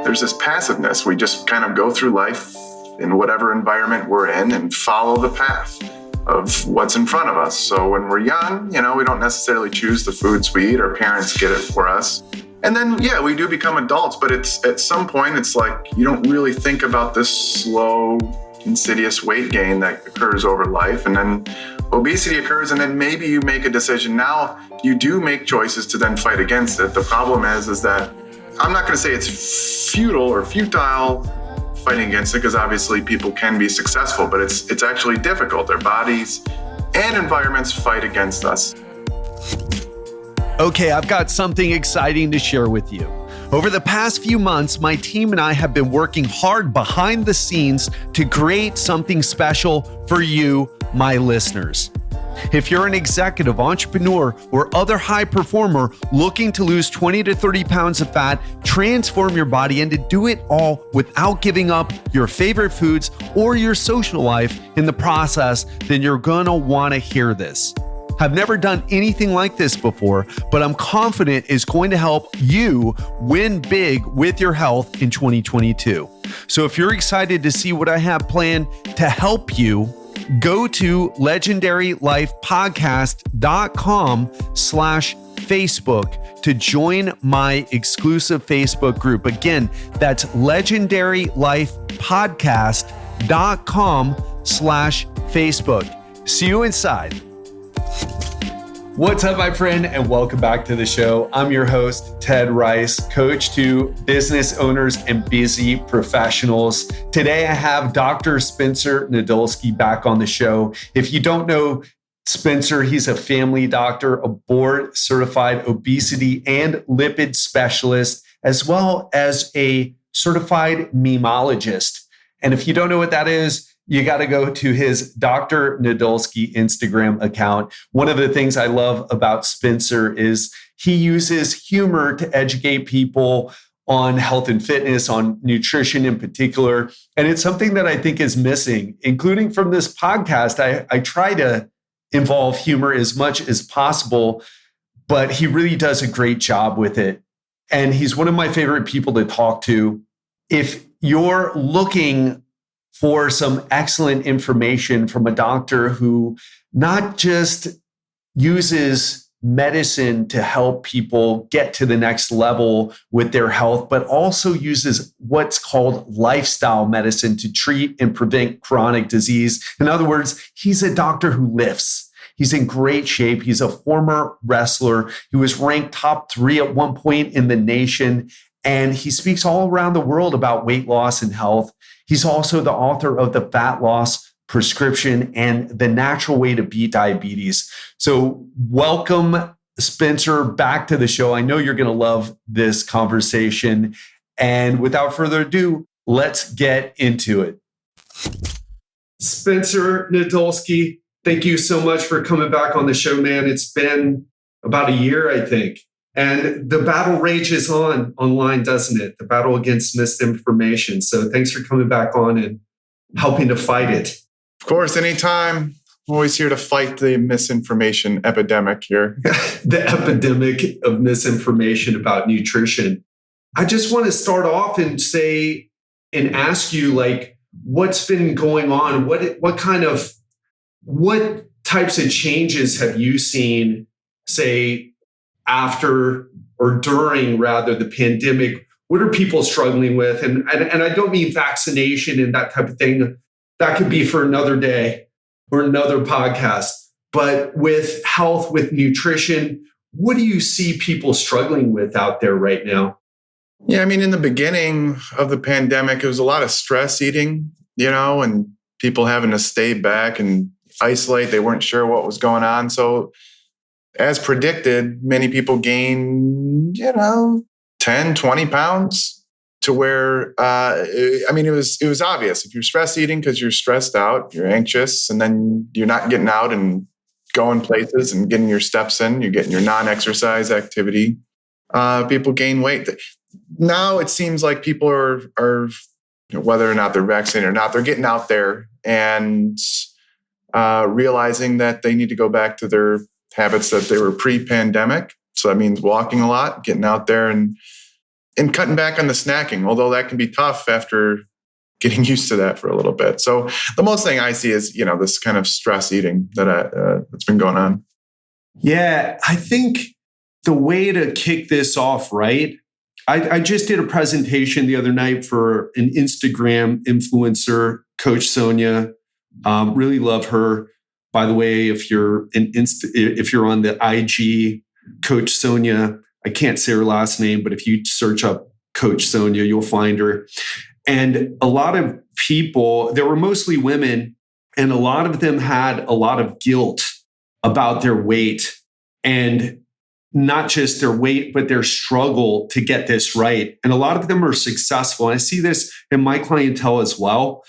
there's this passiveness. We just kind of go through life in whatever environment we're in and follow the path of what's in front of us. So when we're young, we don't necessarily choose the foods we eat. Our parents get it for us. And then, we do become adults, but it's at some point, it's like you don't really think about this slow, insidious weight gain that occurs over life. And then obesity occurs, and then maybe you make a decision. Now you do make choices to then fight against it. The problem is that I'm not going to say it's futile fighting against it, because obviously people can be successful, but it's actually difficult. Their bodies and environments fight against us. Okay, I've got something exciting to share with you. Over the past few months, my team and I have been working hard behind the scenes to create something special for you, my listeners. If you're an executive, entrepreneur, or other high performer looking to lose 20 to 30 pounds of fat, transform your body, and to do it all without giving up your favorite foods or your social life in the process, then you're gonna wanna hear this. I've never done anything like this before, but I'm confident it's going to help you win big with your health in 2022. So if you're excited to see what I have planned to help you, go to legendarylifepodcast.com/Facebook to join my exclusive Facebook group. Again, that's legendarylifepodcast.com/Facebook. See you inside. What's up, my friend, and welcome back to the show. I'm your host, Ted Ryce, coach to business owners and busy professionals. Today, I have Dr. Spencer Nadolsky back on the show. If you don't know Spencer, he's a family doctor, a board-certified obesity and lipid specialist, as well as a certified memologist. And if you don't know what that is, you got to go to his Dr. Nadolsky Instagram account. One of the things I love about Spencer is he uses humor to educate people on health and fitness, on nutrition in particular. And it's something that I think is missing, including from this podcast. I try to involve humor as much as possible, but he really does a great job with it. And he's one of my favorite people to talk to. If you're looking for some excellent information from a doctor who not just uses medicine to help people get to the next level with their health, but also uses what's called lifestyle medicine to treat and prevent chronic disease. In other words, he's a doctor who lifts. He's in great shape. He's a former wrestler. He was ranked top 3 at one point in the nation. And he speaks all around the world about weight loss and health. He's also the author of The Fat Loss Prescription and The Natural Way to Beat Diabetes. So welcome, Spencer, back to the show. I know you're going to love this conversation. And without further ado, let's get into it. Spencer Nadolsky, thank you so much for coming back on the show, man. It's been about a year, I think. And the battle rages on online, doesn't it? The battle against misinformation. So thanks for coming back on and helping to fight it. Of course, anytime. I'm always here to fight the misinformation epidemic here. The epidemic of misinformation about nutrition. I just want to start off and say and ask you, what's been going on? What types of changes have you seen, say, after or during rather the pandemic? What are people struggling with? And I don't mean vaccination and that type of thing. That could be for another day or another podcast. But with health, with nutrition, what do you see people struggling with out there right now? Yeah, I mean, in the beginning of the pandemic, it was a lot of stress eating, and people having to stay back and isolate. They weren't sure what was going on. So as predicted, many people gained, 10, 20 pounds to where, it was obvious. If you're stress eating because you're stressed out, you're anxious, and then you're not getting out and going places and getting your steps in, you're getting your non-exercise activity, people gain weight. Now it seems like people are whether or not they're vaccinated or not, they're getting out there and realizing that they need to go back to their habits that they were pre-pandemic. So that means walking a lot, getting out there and and cutting back on the snacking, although that can be tough after getting used to that for a little bit. So the most thing I see is, this kind of stress eating that's been going on. Yeah, I think the way to kick this off, right? I just did a presentation the other night for an Instagram influencer, Coach Sonia. Really love her. By the way, if you're on the IG, Coach Sonia, I can't say her last name, but if you search up Coach Sonia, you'll find her. And a lot of people, there were mostly women, and a lot of them had a lot of guilt about their weight, and not just their weight, but their struggle to get this right. And a lot of them are successful. And I see this in my clientele as well.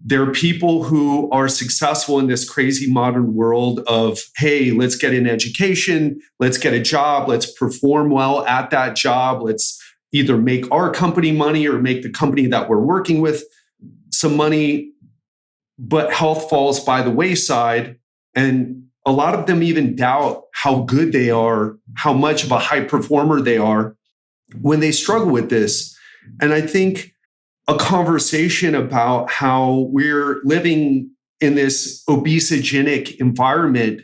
There are people who are successful in this crazy modern world of, hey, let's get an education, let's get a job, let's perform well at that job, let's either make our company money or make the company that we're working with some money. But health falls by the wayside. And a lot of them even doubt how good they are, how much of a high performer they are when they struggle with this. And I think a conversation about how we're living in this obesogenic environment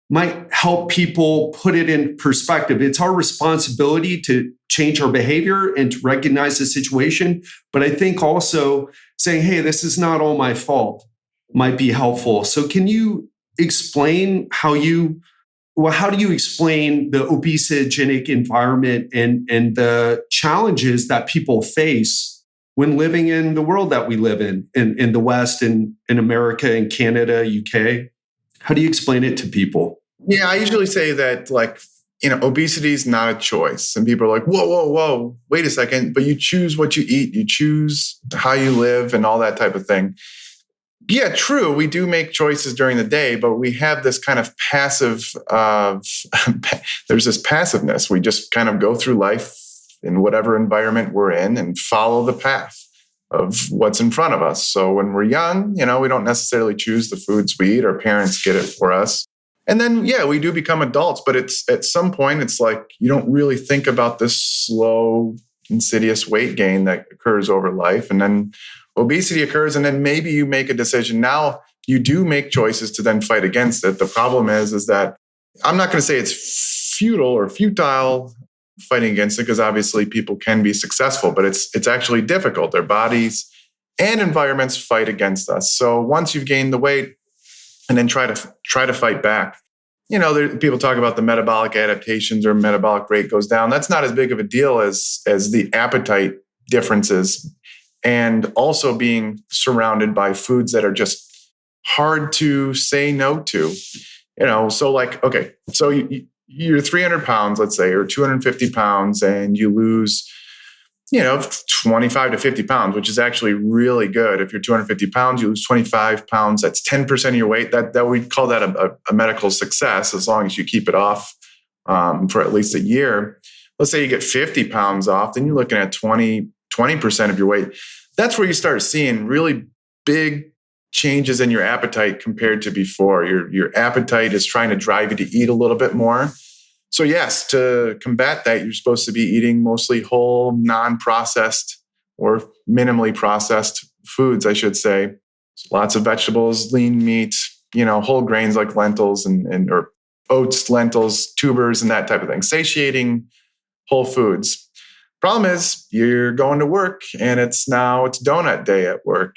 might help people put it in perspective. It's our responsibility to change our behavior and to recognize the situation. But I think also saying, hey, this is not all my fault might be helpful. So can you explain how do you explain the obesogenic environment and the challenges that people face when living in the world that we live in the West and in America and Canada, UK? How do you explain it to people? Yeah, I usually say that obesity is not a choice. And people are like, whoa, wait a second. But you choose what you eat, you choose how you live and all that type of thing. Yeah, true. We do make choices during the day, but we have this kind of passive, there's this passiveness. We just kind of go through life in whatever environment we're in and follow the path of what's in front of us. So when we're young, we don't necessarily choose the foods we eat. Our parents get it for us. And then, yeah, we do become adults, but it's at some point, it's like you don't really think about this slow, insidious weight gain that occurs over life. And then obesity occurs, and then maybe you make a decision. Now you do make choices to then fight against it. The problem is that I'm not going to say it's futile or futile fighting against it, because obviously people can be successful, but it's actually difficult. Their bodies and environments fight against us. So once you've gained the weight and then try to fight back, people talk about the metabolic adaptations or metabolic rate goes down. That's not as big of a deal as the appetite differences, and also being surrounded by foods that are just hard to say no to. So like, okay, so you're 300 pounds, let's say, or 250 pounds, and you lose, 25 to 50 pounds, which is actually really good. If you're 250 pounds, you lose 25 pounds. That's 10% of your weight. That we'd call that a medical success, as long as you keep it off for at least a year. Let's say you get 50 pounds off, then you're looking at 20% of your weight. That's where you start seeing really big changes in your appetite compared to before. Your appetite is trying to drive you to eat a little bit more. So yes, to combat that, you're supposed to be eating mostly whole, non-processed or minimally processed foods, I should say. So lots of vegetables, lean meat, whole grains like lentils or oats, lentils, tubers, and that type of thing. Satiating whole foods. Problem is, you're going to work and it's donut day at work.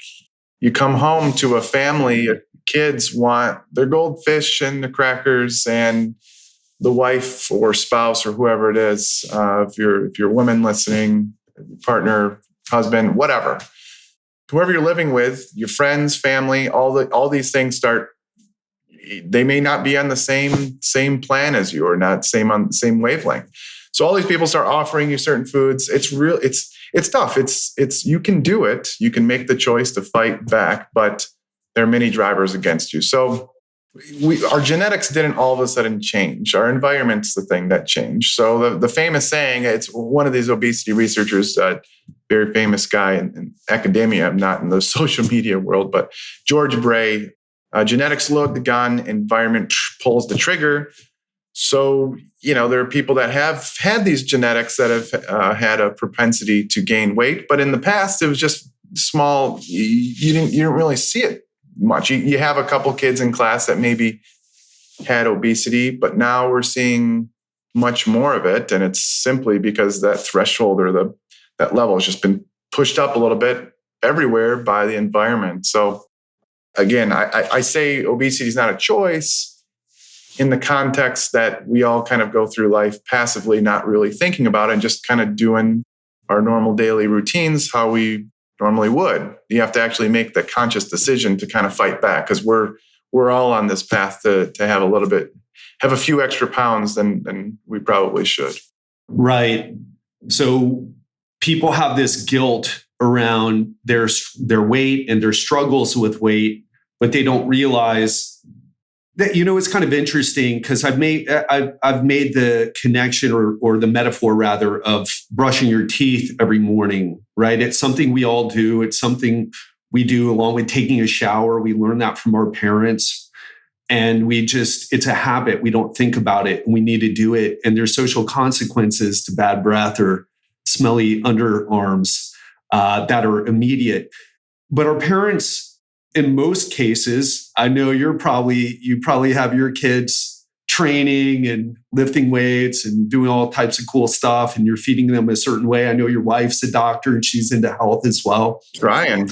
You come home to a family, kids want their goldfish and the crackers, and the wife or spouse or whoever it is, if you're a woman listening, partner, husband, whatever, whoever you're living with, your friends, family, all these things they may not be on the same plan as you, or not on the same wavelength. So all these people start offering you certain foods. It's tough. It's you can do it. You can make the choice to fight back, but there are many drivers against you. So our genetics didn't all of a sudden change. Our environment's the thing that changed. So the famous saying, it's one of these obesity researchers, very famous guy in academia, not in the social media world, but George Bray, genetics load the gun, environment pulls the trigger. So, there are people that have had these genetics that have had a propensity to gain weight, but in the past it was just small. You didn't really see it much. You have a couple kids in class that maybe had obesity, but now we're seeing much more of it, and it's simply because that threshold or that level has just been pushed up a little bit everywhere by the environment. So again, I say obesity is not a choice in the context that we all kind of go through life passively, not really thinking about it, and just kind of doing our normal daily routines how we normally would. You have to actually make the conscious decision to kind of fight back, because we're all on this path to have a few extra pounds than we probably should. Right. So people have this guilt around their weight and their struggles with weight, but they don't realize that, it's kind of interesting, because I've made the connection or the metaphor rather of brushing your teeth every morning, right? It's something we all do. It's something we do along with taking a shower. We learn that from our parents, and it's a habit. We don't think about it, and we need to do it. And there's social consequences to bad breath or smelly underarms that are immediate. But our parents, in most cases, I know you probably have your kids training and lifting weights and doing all types of cool stuff, and you're feeding them a certain way. I know your wife's a doctor and she's into health as well. Trying.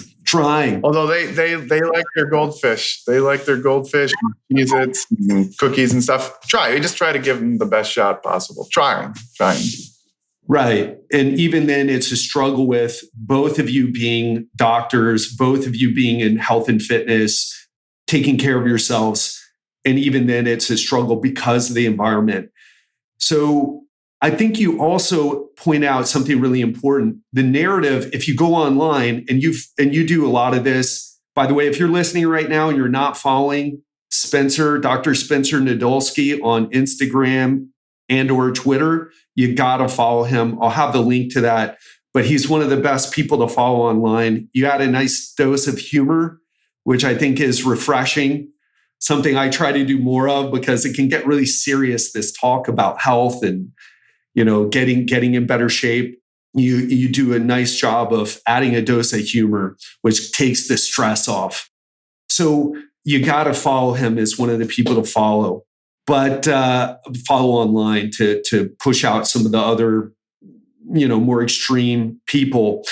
Although they like their goldfish. They like their goldfish and Cheez-Its and cookies and stuff. We just try to give them the best shot possible. Trying. Right. And even then, it's a struggle with both of you being doctors, both of you being in health and fitness, taking care of yourselves. And even then, it's a struggle because of the environment. So I think you also point out something really important. The narrative, if you go online and you do a lot of this, by the way, if you're listening right now and you're not following Dr. Spencer Nadolsky on Instagram and or Twitter, you got to follow him. I'll have the link to that, but he's one of the best people to follow online. You add a nice dose of humor, which I think is refreshing, something I try to do more of, because it can get really serious, this talk about health and, getting in better shape. You do a nice job of adding a dose of humor, which takes the stress off. So you got to follow him as one of the people to follow. But follow online to push out some of the other, more extreme people.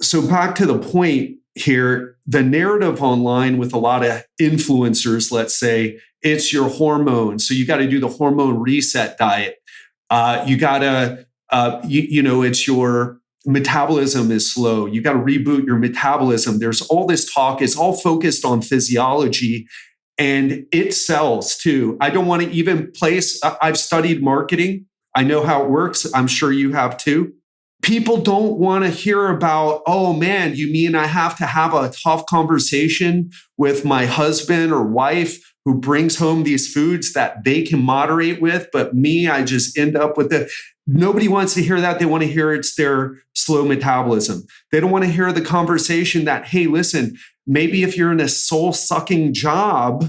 So back to the point here, the narrative online with a lot of influencers, let's say, it's your hormones. So you got to do the hormone reset diet. You got to, it's your metabolism is slow. You got to reboot your metabolism. There's all this talk. It's all focused on physiology. And it sells too. I don't want to even place, I've studied marketing. I know how it works. I'm sure you have too. People don't want to hear about, oh man, you mean I have to have a tough conversation with my husband or wife who brings home these foods that they can moderate with, but me, I just end up with it. Nobody wants to hear that. They want to hear it's their slow metabolism. They don't want to hear the conversation that, hey, listen, maybe if you're in a soul-sucking job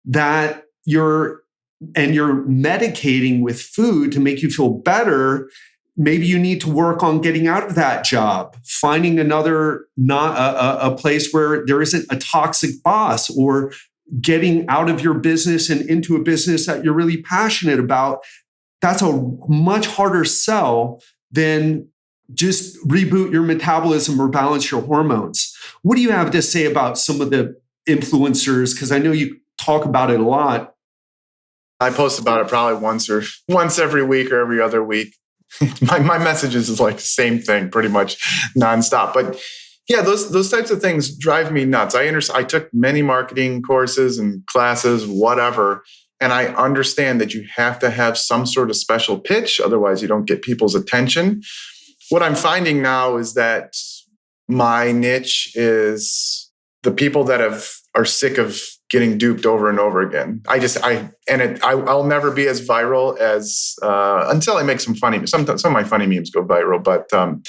that you're medicating with food to make you feel better, maybe you need to work on getting out of that job, finding another, a place where there isn't a toxic boss, or getting out of your business and into a business that you're really passionate about. That's a much harder sell than just reboot your metabolism or balance your hormones. What do you have to say about some of the influencers? Because I know you talk about it a lot. I post about it probably once every week or every other week. my messages is like the same thing, pretty much nonstop. But yeah, those types of things drive me nuts. I took many marketing courses and classes, whatever, and I understand that you have to have some sort of special pitch, otherwise you don't get people's attention. What I'm finding now is that my niche is the people that are sick of getting duped over and over again. I'll never be as viral as until I make some funny. Some of my funny memes go viral,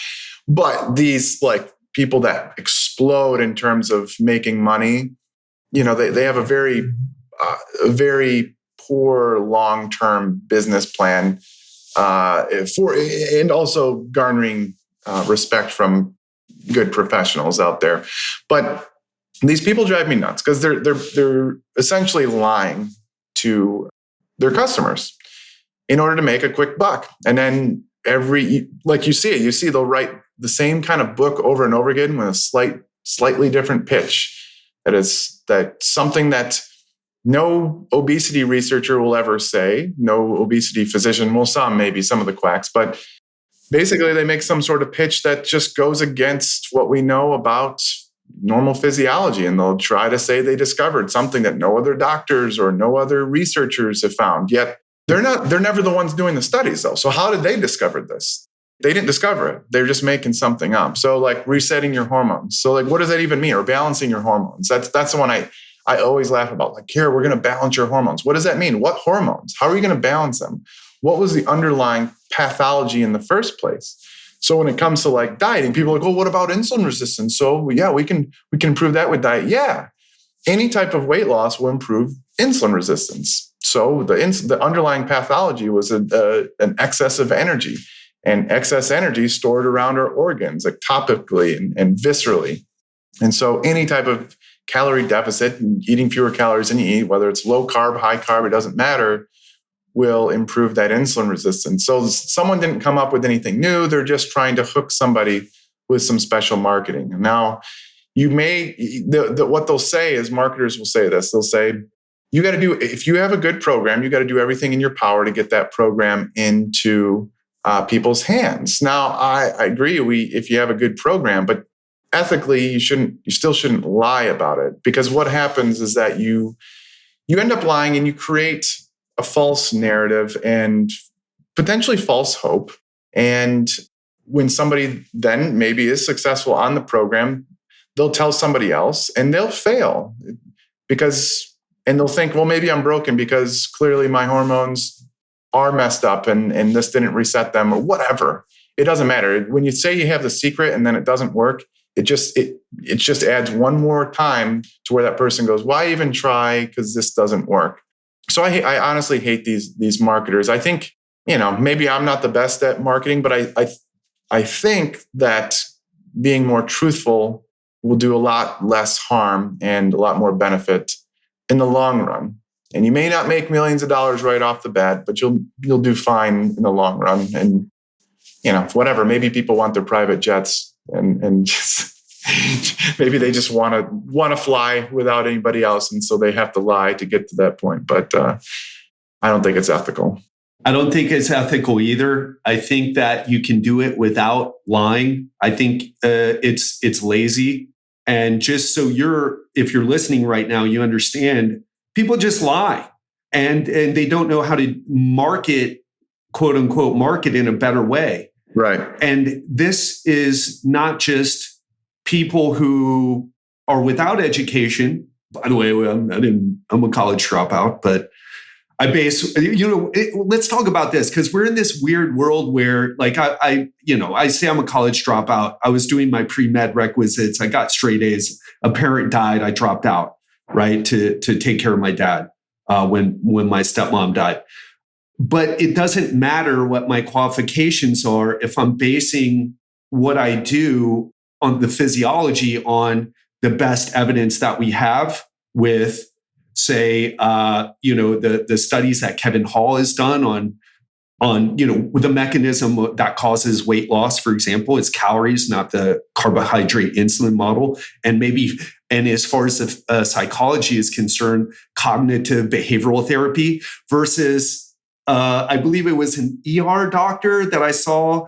but these like people that explode in terms of making money, they have a very poor long-term business plan and also garnering respect from good professionals out there. But these people drive me nuts because they're essentially lying to their customers in order to make a quick buck. And then like you see they'll write the same kind of book over and over again with a slightly different pitch. That something that no obesity researcher will ever say, no obesity physician, well, maybe some of the quacks, but basically they make some sort of pitch that just goes against what we know about normal physiology. And they'll try to say they discovered something that no other doctors or no other researchers have found. Yet they're never the ones doing the studies though. So how did they discover this? They didn't discover it. They're just making something up. So like resetting your hormones. So like, what does that even mean? Or balancing your hormones. That's the one I always laugh about. Like, here, we're going to balance your hormones. What does that mean? What hormones? How are you going to balance them? What was the underlying pathology in the first place? So when it comes to like dieting, people are like, well, what about insulin resistance? So yeah, we can improve that with diet. Yeah. Any type of weight loss will improve insulin resistance. So the underlying pathology was an excess of energy. And excess energy stored around our organs, ectopically and viscerally. And so any type of calorie deficit, eating fewer calories than you eat, whether it's low carb, high carb, it doesn't matter, will improve that insulin resistance. So someone didn't come up with anything new. They're just trying to hook somebody with some special marketing. And now what they'll say is, marketers will say this, they'll say, if you have a good program, you got to do everything in your power to get that program into people's hands. Now, I agree. If you have a good program, but ethically, you still shouldn't lie about it, because what happens is that you end up lying and you create a false narrative and potentially false hope. And when somebody then maybe is successful on the program, they'll tell somebody else and they'll fail and they'll think, well, maybe I'm broken because clearly my hormones are messed up and this didn't reset them or whatever. It doesn't matter. When you say you have the secret and then it doesn't work, it just adds one more time to where that person goes, why even try? Because this doesn't work. So I honestly hate these marketers. I think, maybe I'm not the best at marketing, but I think that being more truthful will do a lot less harm and a lot more benefit in the long run. And you may not make millions of dollars right off the bat, but you'll do fine in the long run. And whatever. Maybe people want their private jets, and just maybe they just want to fly without anybody else, and so they have to lie to get to that point. But I don't think it's ethical. I don't think it's ethical either. I think that you can do it without lying. I think it's lazy. And just so if you're listening right now, you understand. People just lie and they don't know how to market, quote unquote, market in a better way. Right. And this is not just people who are without education. By the way, I'm a college dropout, but let's talk about this because we're in this weird world where like I say I'm a college dropout. I was doing my pre-med requisites. I got straight A's. A parent died. I dropped out. Right, to take care of my dad when my stepmom died. But it doesn't matter what my qualifications are if I'm basing what I do on the physiology on the best evidence that we have with, say, the studies that Kevin Hall has done on the mechanism that causes weight loss, for example, it's calories, not the carbohydrate insulin model. And as far as the psychology is concerned, cognitive behavioral therapy versus, I believe it was an ER doctor that I saw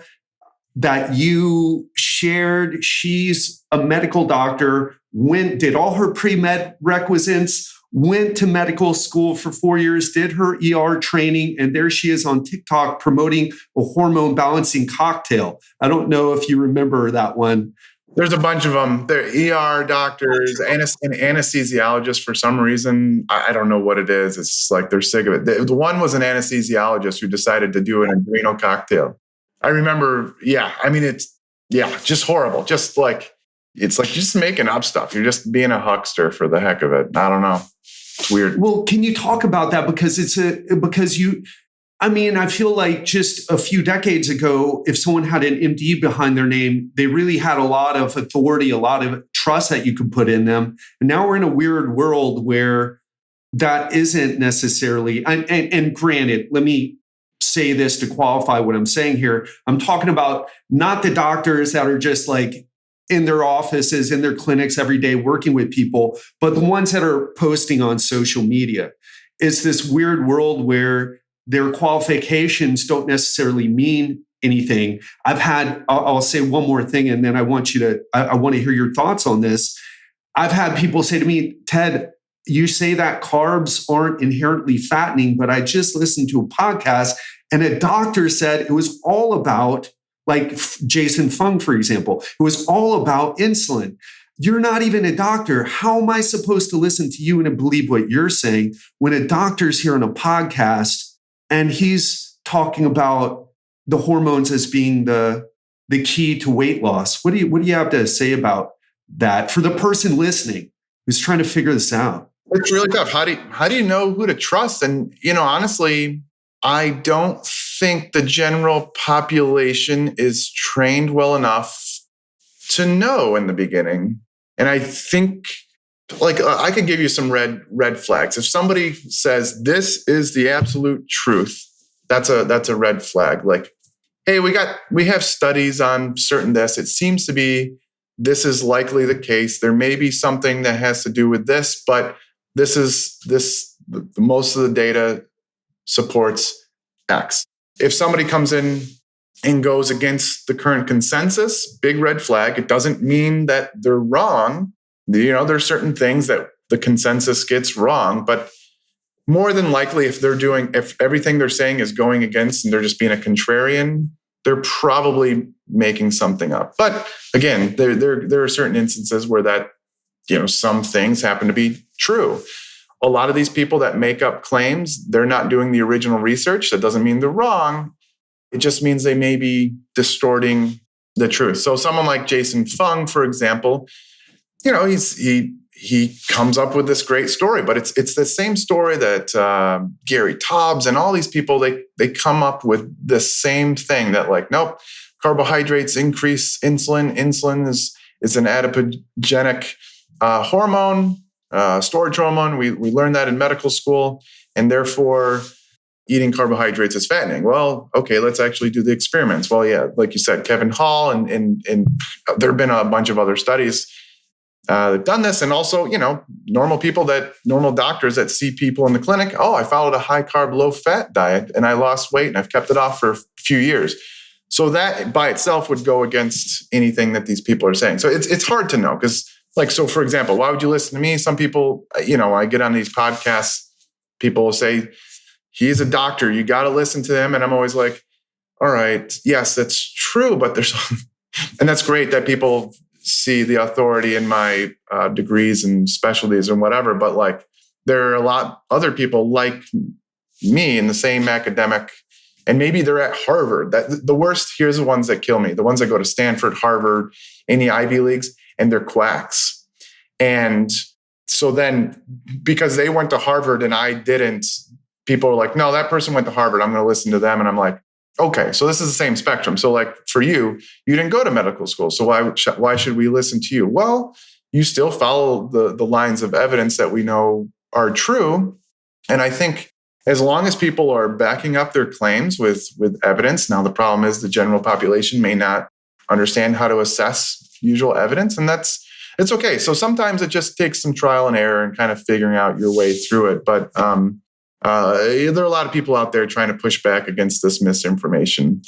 that you shared. She's a medical doctor, did all her pre-med requisites, went to medical school for 4 years, did her ER training, and there she is on TikTok promoting a hormone balancing cocktail. I don't know if you remember that one. There's a bunch of them. They're ER doctors and anesthesiologists for some reason. I don't know what it is. It's like they're sick of it. The one was an anesthesiologist who decided to do an adrenal cocktail. I remember, just horrible. Just like, it's like you're just making up stuff. You're just being a huckster for the heck of it. I don't know. weird. Well, can you talk about that? Because I feel like just a few decades ago, if someone had an MD behind their name, they really had a lot of authority, a lot of trust that you could put in them. And now we're in a weird world where that isn't necessarily, and granted, let me say this to qualify what I'm saying here. I'm talking about not the doctors that are just like in their offices, in their clinics every day working with people, but the ones that are posting on social media. It's this weird world where their qualifications don't necessarily mean anything. I'll say one more thing, and then I want to hear your thoughts on this. I've had people say to me, Ted, you say that carbs aren't inherently fattening, but I just listened to a podcast and a doctor said it was all about, like Jason Fung, for example, it was all about insulin. You're not even a doctor. How am I supposed to listen to you and believe what you're saying when a doctor's here on a podcast and he's talking about the hormones as being the key to weight loss? What do you have to say about that for the person listening who's trying to figure this out? It's really tough. How do you know who to trust? And, honestly, I don't think the general population is trained well enough to know in the beginning. And I think, I could give you some red flags. If somebody says this is the absolute truth, that's a red flag. Like, hey, we have studies on certain this. It seems to be this is likely the case. There may be something that has to do with this, but most of the data supports X. If somebody comes in and goes against the current consensus, big red flag. It doesn't mean that they're wrong. There's certain things that the consensus gets wrong, but more than likely, if everything they're saying is going against and they're just being a contrarian, they're probably making something up. But again, there are certain instances where that, some things happen to be true. A lot of these people that make up claims, they're not doing the original research. That doesn't mean they're wrong. It just means they may be distorting the truth. So someone like Jason Fung, for example, he comes up with this great story, but it's the same story that Gary Taubes and all these people, they come up with the same thing that nope, carbohydrates increase insulin. Insulin is an adipogenic hormone, storage hormone. We learned that in medical school, and therefore eating carbohydrates is fattening. Well, okay, let's actually do the experiments. Well, yeah, like you said, Kevin Hall and there have been a bunch of other studies that've done this. And also, normal doctors that see people in the clinic, I followed a high carb, low fat diet and I lost weight and I've kept it off for a few years. So that by itself would go against anything that these people are saying. So it's hard to know because for example, why would you listen to me? Some people, I get on these podcasts, people will say, he's a doctor, you got to listen to him. And I'm always like, all right, yes, that's true. But and that's great that people see the authority in my degrees and specialties and whatever. But there are a lot other people like me in the same academic, and maybe they're at Harvard. The worst, here's the ones that kill me. The ones that go to Stanford, Harvard, any Ivy Leagues, and they're quacks. And so then because they went to Harvard and I didn't, people are like, no, that person went to Harvard, I'm going to listen to them. And I'm like, okay, so this is the same spectrum. So for you didn't go to medical school. So why should we listen to you? Well, you still follow the lines of evidence that we know are true. And I think as long as people are backing up their claims with evidence, now the problem is the general population may not understand how to assess usual evidence, and it's okay. So sometimes it just takes some trial and error and kind of figuring out your way through it. But there are a lot of people out there trying to push back against this misinformation.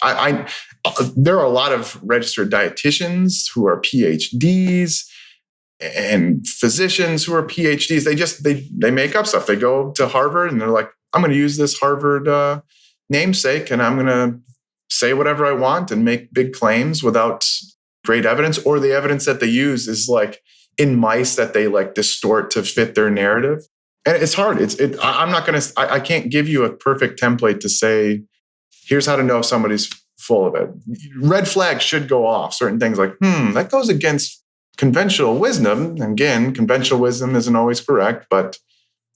There are a lot of registered dietitians who are PhDs and physicians who are PhDs. They make up stuff. They go to Harvard and they're like, I'm going to use this Harvard namesake and I'm going to say whatever I want and make big claims without great evidence, or the evidence that they use is in mice that they distort to fit their narrative. And it's hard. I can't give you a perfect template to say, here's how to know if somebody's full of it. Red flags should go off. Certain things that goes against conventional wisdom. And again, conventional wisdom isn't always correct, but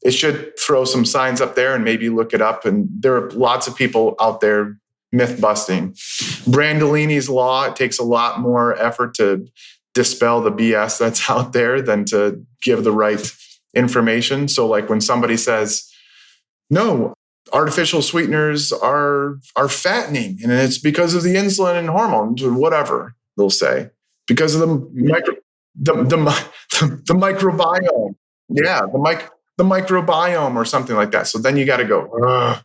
it should throw some signs up there and maybe look it up. And there are lots of people out there myth busting. Brandolini's law, it takes a lot more effort to dispel the BS that's out there than to give the right information. So like when somebody says, no, artificial sweeteners are fattening, and it's because of the insulin and hormones or whatever they'll say, because of the microbiome. Yeah, the microbiome or something like that. So then you got to go, ugh.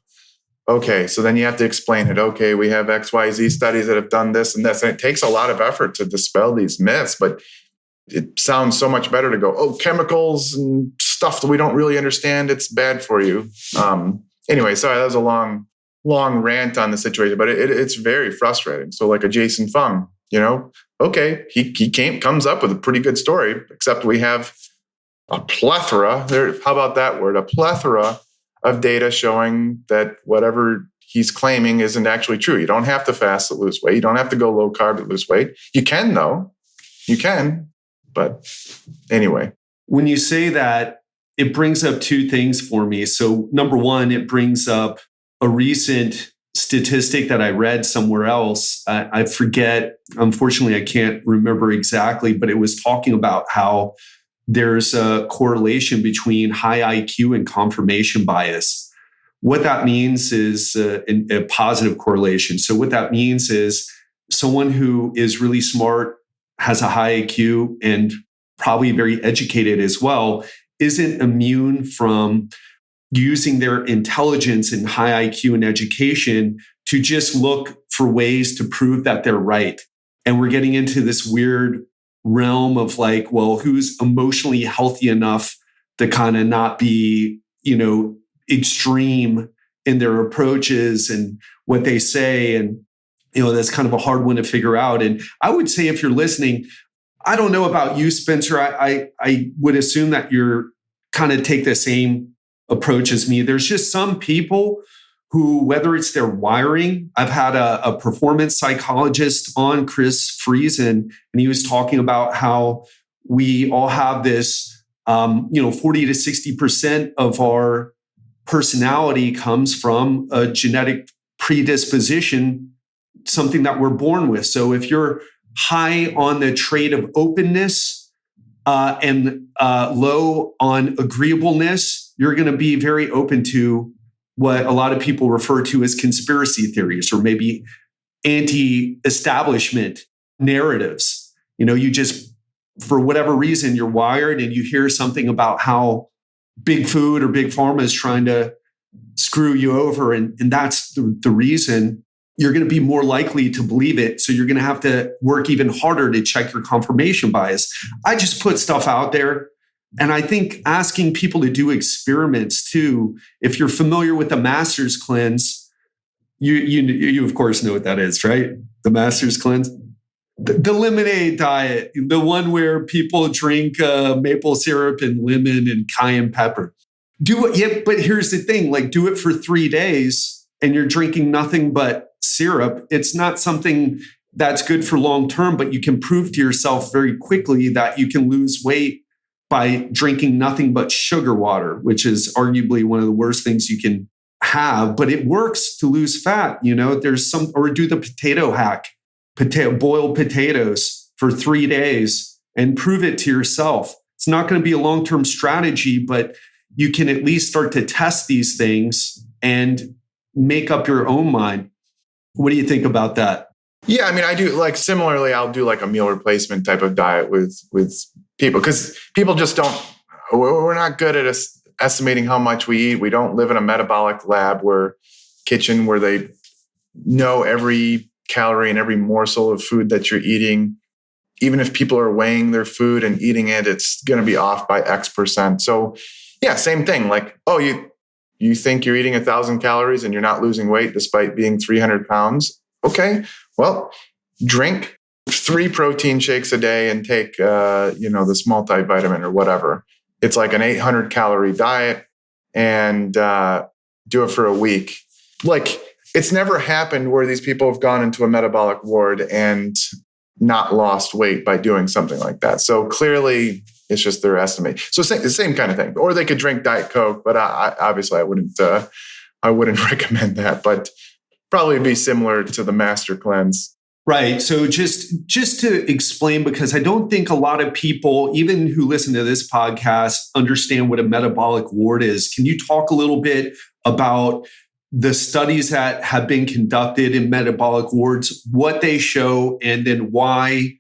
Okay, so then you have to explain it. Okay, we have XYZ studies that have done this and this. And it takes a lot of effort to dispel these myths, but it sounds so much better to go, oh, chemicals and stuff that we don't really understand, it's bad for you. Anyway, sorry, that was a long rant on the situation, but it's very frustrating. So like a Jason Fung, okay, he comes up with a pretty good story, except we have a plethora there. How about that word? A plethora of data showing that whatever he's claiming isn't actually true. You don't have to fast to lose weight. You don't have to go low carb to lose weight. You can, though. You can. But anyway. When you say that, it brings up two things for me. So number one, it brings up a recent statistic that I read somewhere else. I forget. Unfortunately, I can't remember exactly, but it was talking about how there's a correlation between high IQ and confirmation bias. What that means is a positive correlation. So what that means is someone who is really smart, has a high IQ, and probably very educated as well, isn't immune from using their intelligence and high IQ and education to just look for ways to prove that they're right. And we're getting into this weird realm of like, well, who's emotionally healthy enough to kind of not be, extreme in their approaches and what they say. And, that's kind of a hard one to figure out. And I would say if you're listening, I don't know about you, Spencer. I would assume that you're kind of take the same approach as me. There's just some people who, whether it's their wiring, I've had a performance psychologist on, Chris Friesen, and he was talking about how we all have this, 40 to 60% of our personality comes from a genetic predisposition, something that we're born with. So if you're high on the trait of openness and low on agreeableness, you're going to be very open to what a lot of people refer to as conspiracy theories or maybe anti-establishment narratives. You just, for whatever reason, you're wired and you hear something about how big food or big pharma is trying to screw you over. And that's the reason you're going to be more likely to believe it. So you're going to have to work even harder to check your confirmation bias. I just put stuff out there. And I think asking people to do experiments too, if you're familiar with the Master's Cleanse, you of course know what that is, right? The Master's Cleanse. The lemonade diet, the one where people drink maple syrup and lemon and cayenne pepper. Do it, yeah, but here's the thing, like do it for 3 days and you're drinking nothing but syrup. It's not something that's good for long term, but you can prove to yourself very quickly that you can lose weight by drinking nothing but sugar water, which is arguably one of the worst things you can have, but it works to lose fat. There's or do the potato hack, boil potatoes for 3 days and prove it to yourself. It's not going to be a long-term strategy, but you can at least start to test these things and make up your own mind. What do you think about that? Yeah, I do similarly, I'll do a meal replacement type of diet with people because people just we're not good at estimating how much we eat. We don't live in a metabolic lab kitchen where they know every calorie and every morsel of food that you're eating. Even if people are weighing their food and eating it, it's going to be off by X%. So yeah, same thing. You think you're eating 1,000 calories and you're not losing weight despite being 300 pounds. Okay, well, drink 3 protein shakes a day and take, this multivitamin or whatever. It's like an 800 calorie diet and do it for a week. It's never happened where these people have gone into a metabolic ward and not lost weight by doing something like that. So clearly It's just their estimate. So the same kind of thing. Or they could drink Diet Coke, but obviously I wouldn't recommend that. But probably be similar to the Master Cleanse. Right. So just to explain, because I don't think a lot of people, even who listen to this podcast, understand what a metabolic ward is. Can you talk a little bit about the studies that have been conducted in metabolic wards, what they show, and then why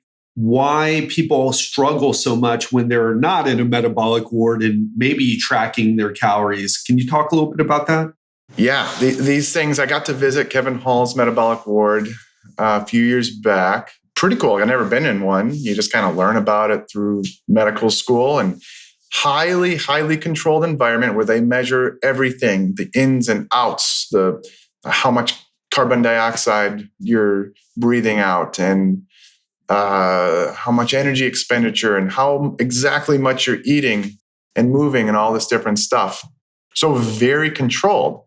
people struggle so much when they're not in a metabolic ward and maybe tracking their calories? Can you talk a little bit about that? Yeah, these things, I got to visit Kevin Hall's metabolic ward a few years back. Pretty cool. I've never been in one. You just kind of learn about it through medical school, and highly, highly controlled environment where they measure everything, the ins and outs, how much carbon dioxide you're breathing out, and how much energy expenditure, and how exactly much you're eating and moving, and all this different stuff. So very controlled.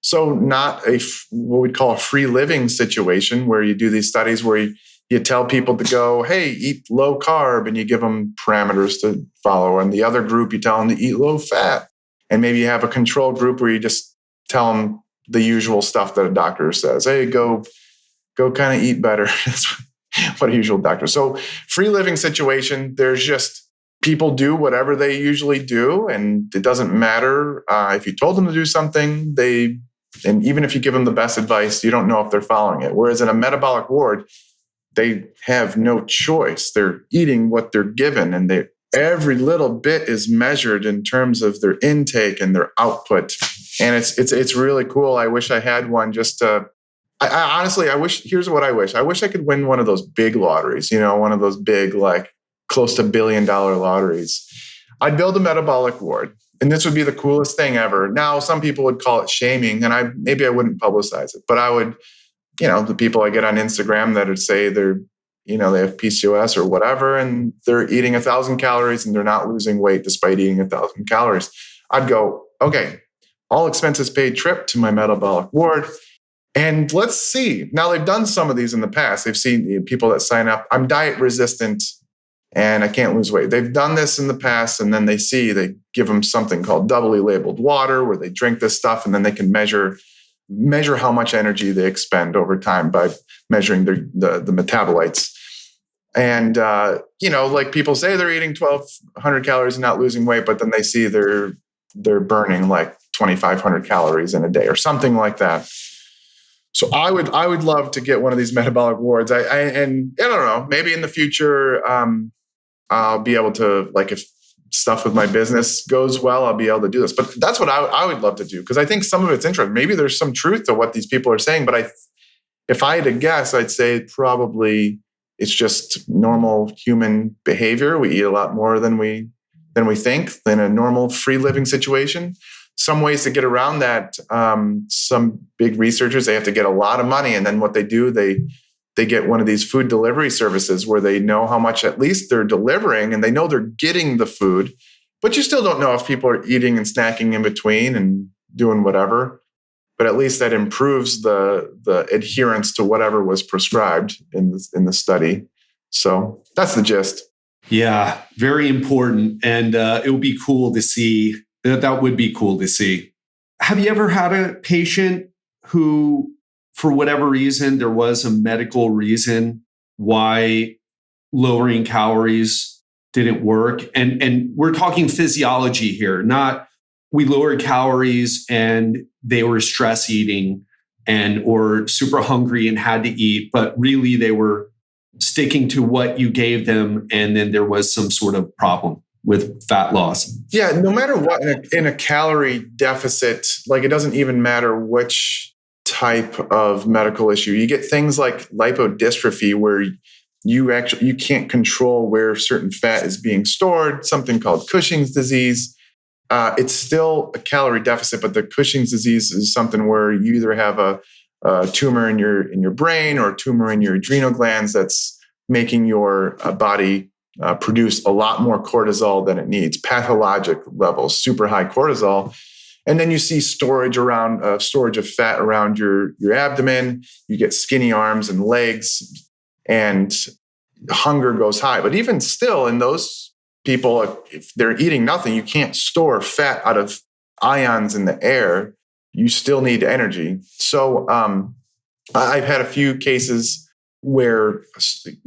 So not what we'd call a free living situation where you do these studies where you tell people to go, hey, eat low carb, and you give them parameters to follow. And the other group, you tell them to eat low fat. And maybe you have a control group where you just tell them the usual stuff that a doctor says. Hey, go kind of eat better. That's what a usual doctor. So free living situation, there's just people do whatever they usually do. And it doesn't matter if you told them to do something, and even if you give them the best advice, you don't know if they're following it. Whereas in a metabolic ward, they have no choice. They're eating what they're given, and every little bit is measured in terms of their intake and their output. And it's really cool. I wish I had one just to, honestly, here's what I wish. I wish I could win one of those big lotteries, one of those big, like close to $1 billion lotteries. I'd build a metabolic ward. And this would be the coolest thing ever. Now, some people would call it shaming, and maybe I wouldn't publicize it, but I would, the people I get on Instagram that would say they have PCOS or whatever, and they're eating 1,000 calories and they're not losing weight despite eating 1,000 calories. I'd go, okay, all expenses paid trip to my metabolic ward. And let's see. Now, they've done some of these in the past. They've seen people that sign up, I'm diet resistant and I can't lose weight. They've done this in the past, and then they give them something called doubly labeled water, where they drink this stuff, and then they can measure how much energy they expend over time by measuring the metabolites. And like people say they're eating 1,200 calories and not losing weight, but then they see they're burning like 2,500 calories in a day or something like that. So I would love to get one of these metabolic wards. I don't know, maybe in the future, I'll be able to, like, if stuff with my business goes well, I'll be able to do this. But that's what I would love to do, because I think some of it's interesting. Maybe there's some truth to what these people are saying, but if I had to guess, I'd say probably it's just normal human behavior. We eat a lot more than we think in a normal free living situation. Some ways to get around that, some big researchers, they have to get a lot of money. And then what they do, they get one of these food delivery services where they know how much at least they're delivering, and they know they're getting the food, but you still don't know if people are eating and snacking in between and doing whatever. But at least that improves the adherence to whatever was prescribed in the study. So that's the gist. Yeah, very important. And it would be cool to see. That would be cool to see. Have you ever had a patient who, for whatever reason, there was a medical reason why lowering calories didn't work? And we're talking physiology here, not we lowered calories and they were stress eating or super hungry and had to eat, but really they were sticking to what you gave them, and then there was some sort of problem with fat loss. Yeah, no matter what, in a calorie deficit, like it doesn't even matter which type of medical issue. You get things like lipodystrophy, where you can't control where certain fat is being stored, something called Cushing's disease. It's still a calorie deficit, but the Cushing's disease is something where you either have a tumor in your brain or a tumor in your adrenal glands that's making your body produce a lot more cortisol than it needs, pathologic levels, super high cortisol. And then you see storage of fat around your abdomen. You get skinny arms and legs, and hunger goes high. But even still, in those people, if they're eating nothing, you can't store fat out of ions in the air. You still need energy. So I've had a few cases where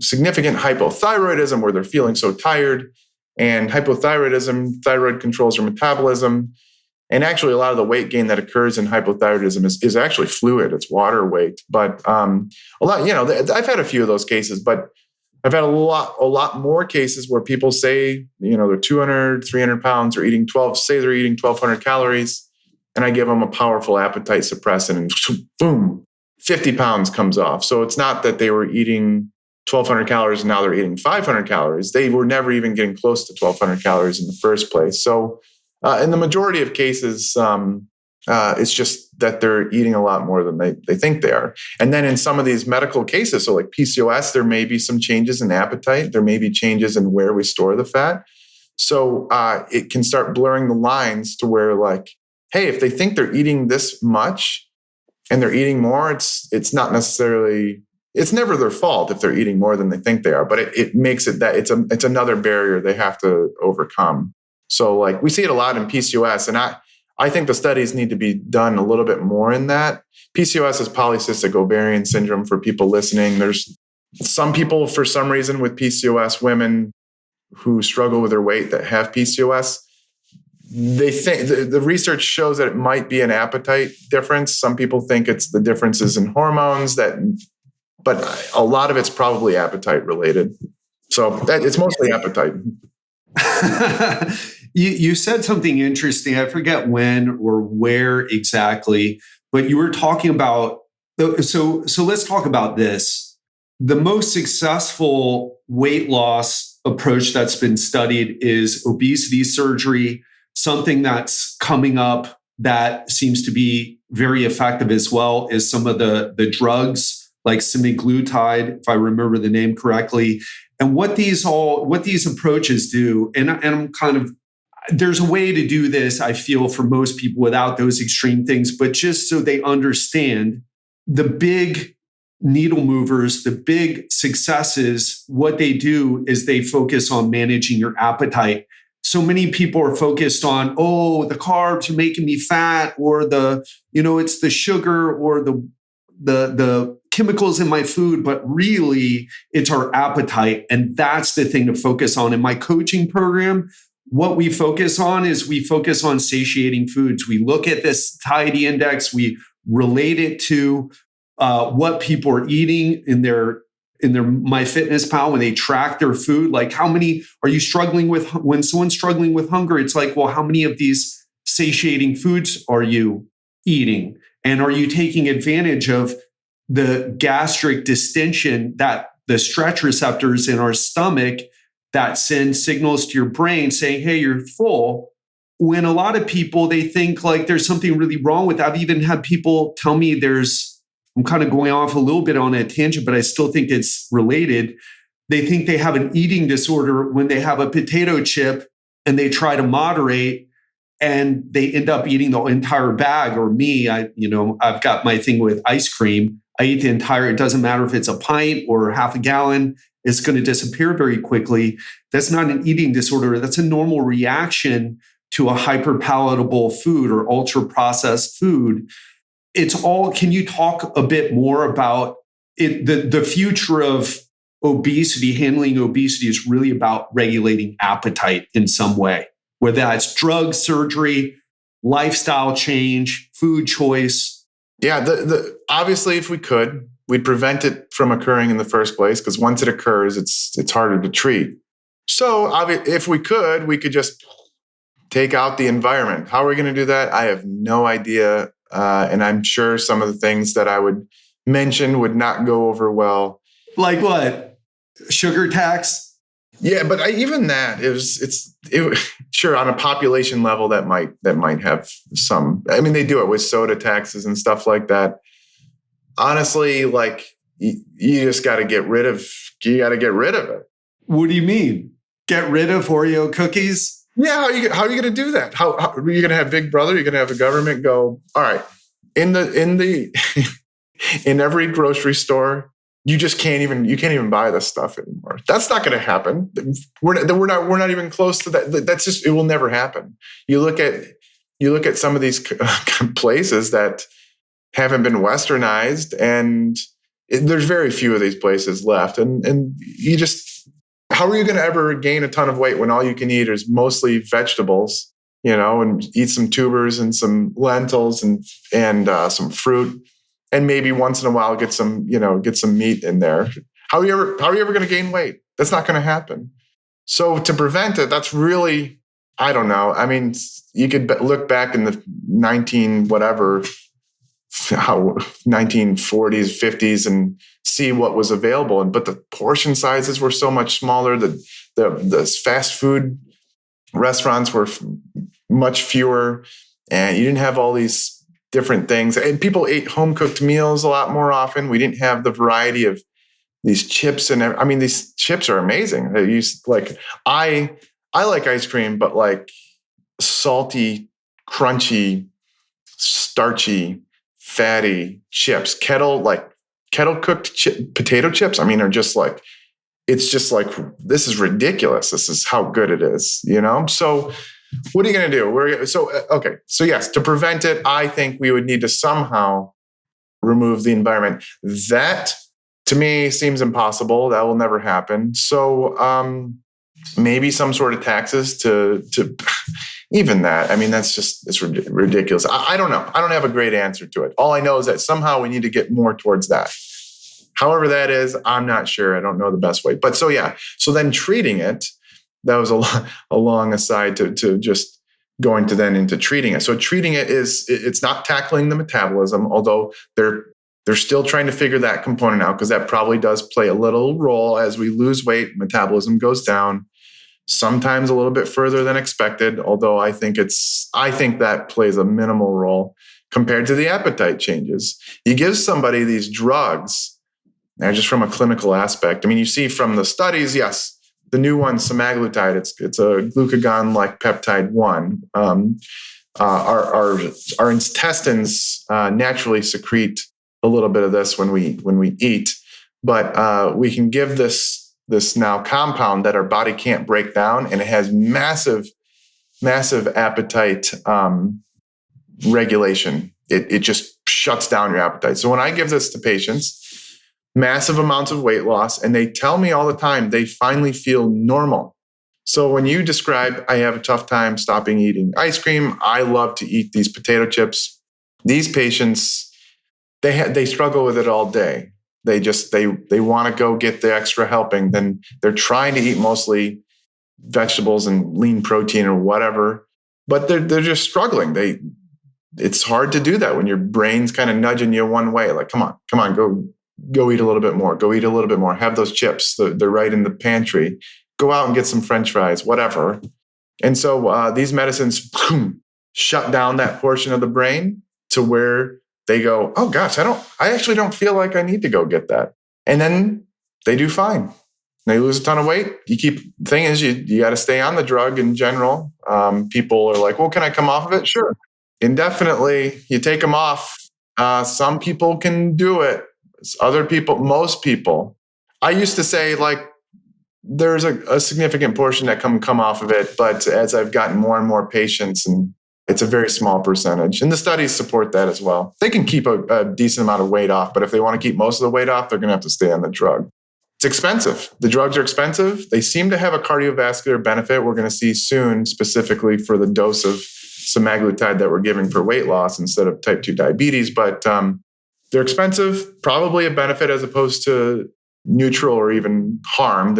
significant hypothyroidism, where they're feeling so tired, and hypothyroidism, thyroid controls your metabolism. And actually, a lot of the weight gain that occurs in hypothyroidism is actually fluid. It's water weight. But a lot, I've had a few of those cases, but I've had a lot more cases where people say, they're 200, 300 pounds, or say they're eating 1,200 calories, and I give them a powerful appetite suppressant, and boom, 50 pounds comes off. So it's not that they were eating 1,200 calories and now they're eating 500 calories. They were never even getting close to 1,200 calories in the first place. So in the majority of cases, it's just that they're eating a lot more than they think they are. And then in some of these medical cases, so like PCOS, there may be some changes in appetite. There may be changes in where we store the fat. So it can start blurring the lines to where, like, hey, if they think they're eating this much and they're eating more, it's not necessarily, it's never their fault if they're eating more than they think they are, but it makes it that it's another barrier they have to overcome. So like we see it a lot in PCOS, and I think the studies need to be done a little bit more in that. PCOS is polycystic ovarian syndrome for people listening. There's some people, for some reason, with PCOS, women who struggle with their weight that have PCOS, they think the research shows that it might be an appetite difference. Some people think it's the differences in hormones but a lot of it's probably appetite related. So it's mostly appetite. You said something interesting. I forget when or where exactly, but you were talking about, so let's talk about this. The most successful weight loss approach that's been studied is obesity surgery. Something that's coming up that seems to be very effective as well is some of the drugs like semaglutide, if I remember the name correctly. And what these approaches do, and I'm kind of, there's a way to do this, I feel, for most people without those extreme things, but just so they understand the big needle movers, the big successes, what they do is they focus on managing your appetite. So many people are focused on, the carbs are making me fat, or it's the sugar or the chemicals in my food, but really it's our appetite. And that's the thing to focus on. In my coaching program, what we focus on is we focus on satiating foods. We look at this satiety index, we relate it to what people are eating in their MyFitnessPal when they track their food. Like, how many are you struggling with? When someone's struggling with hunger, it's like, well, how many of these satiating foods are you eating? And are you taking advantage of the gastric distension, that the stretch receptors in our stomach that send signals to your brain saying, hey, you're full? When a lot of people, they think like there's something really wrong with that. I've even had people tell me I'm kind of going off a little bit on a tangent, but I still think it's related. They think they have an eating disorder when they have a potato chip and they try to moderate and they end up eating the entire bag. Or me, I've got my thing with ice cream. I eat the entire, it doesn't matter if it's a pint or half a gallon, it's going to disappear very quickly. That's not an eating disorder. That's a normal reaction to a hyperpalatable food or ultra processed food. Can you talk a bit more about it? The future of obesity, handling obesity, is really about regulating appetite in some way, whether that's drugs, surgery, lifestyle change, food choice. Yeah, obviously, if we could, we'd prevent it from occurring in the first place, because once it occurs, it's harder to treat. So if we could just take out the environment. How are we going to do that? I have no idea. And I'm sure some of the things that I would mention would not go over well. Like what? Sugar tax? Yeah, but even that sure, on a population level that might have some. I mean, they do it with soda taxes and stuff like that. Honestly, like you just got to get rid of it. What do you mean? Get rid of Oreo cookies? Yeah, how are you going to do that? How are you going to have Big Brother? You're going to have the government go, all right, in every grocery store, you can't even buy this stuff anymore. That's not going to happen. We're not even close to that. That's just, it will never happen. You look at some of these places that haven't been westernized, and there's very few of these places left. And you just, how are you going to ever gain a ton of weight when all you can eat is mostly vegetables, and eat some tubers and some lentils and some fruit, and maybe once in a while get some meat in there. How are you ever going to gain weight? That's not going to happen. So to prevent it, that's really, I don't know. I mean, you could look back in the 1940s, 50s and see what was available. But the portion sizes were so much smaller. The fast food restaurants were much fewer, and you didn't have all these different things. And people ate home cooked meals a lot more often. We didn't have the variety of these chips, and I mean, these chips are amazing. I like ice cream, but like salty, crunchy, starchy, fatty chips, kettle cooked potato chips. I mean, are just like, it's just like, this is ridiculous. This is how good it is, So what are you going to do? So yes, to prevent it, I think we would need to somehow remove the environment. That to me seems impossible. That will never happen. So maybe some sort of taxes to even that. I mean, it's ridiculous. I don't know. I don't have a great answer to it. All I know is that somehow we need to get more towards that. However that is, I'm not sure. I don't know the best way. But so then treating it, that was a long aside to just going to then into treating it. So treating it it's not tackling the metabolism, although they're still trying to figure that component out, because that probably does play a little role. As we lose weight, metabolism goes down, sometimes a little bit further than expected, although I think that plays a minimal role compared to the appetite changes. You give somebody these drugs, and just from a clinical aspect, I mean, you see from the studies, yes, the new one, semaglutide, it's a glucagon-like peptide 1. Our intestines naturally secrete a little bit of this when we eat, but we can give this now compound that our body can't break down, and it has massive appetite regulation. It just shuts down your appetite. So when I give this to patients, massive amounts of weight loss, and they tell me all the time they finally feel normal. So when you describe, I have a tough time stopping eating ice cream, I love to eat these potato chips, these patients, they struggle with it all day. They want to go get the extra helping. Then they're trying to eat mostly vegetables and lean protein or whatever, but they're just struggling. It's hard to do that when your brain's kind of nudging you one way. Like, come on, go eat a little bit more. Go eat a little bit more. Have those chips. They're right in the pantry. Go out and get some French fries, whatever. And so these medicines shut down that portion of the brain to where they go, oh gosh, I actually don't feel like I need to go get that. And then they do fine. They lose a ton of weight. The thing is, you got to stay on the drug in general. People are like, well, can I come off of it? Sure. Indefinitely, you take them off. Some people can do it. Other people, most people. I used to say, like, there's a significant portion that come off of it, but as I've gotten more and more patients, and it's a very small percentage, and the studies support that as well. They can keep a decent amount of weight off, but if they want to keep most of the weight off, they're going to have to stay on the drug. It's expensive. The drugs are expensive. They seem to have a cardiovascular benefit we're going to see soon, specifically for the dose of semaglutide that we're giving for weight loss instead of type 2 diabetes, but they're expensive, probably a benefit as opposed to neutral or even harm.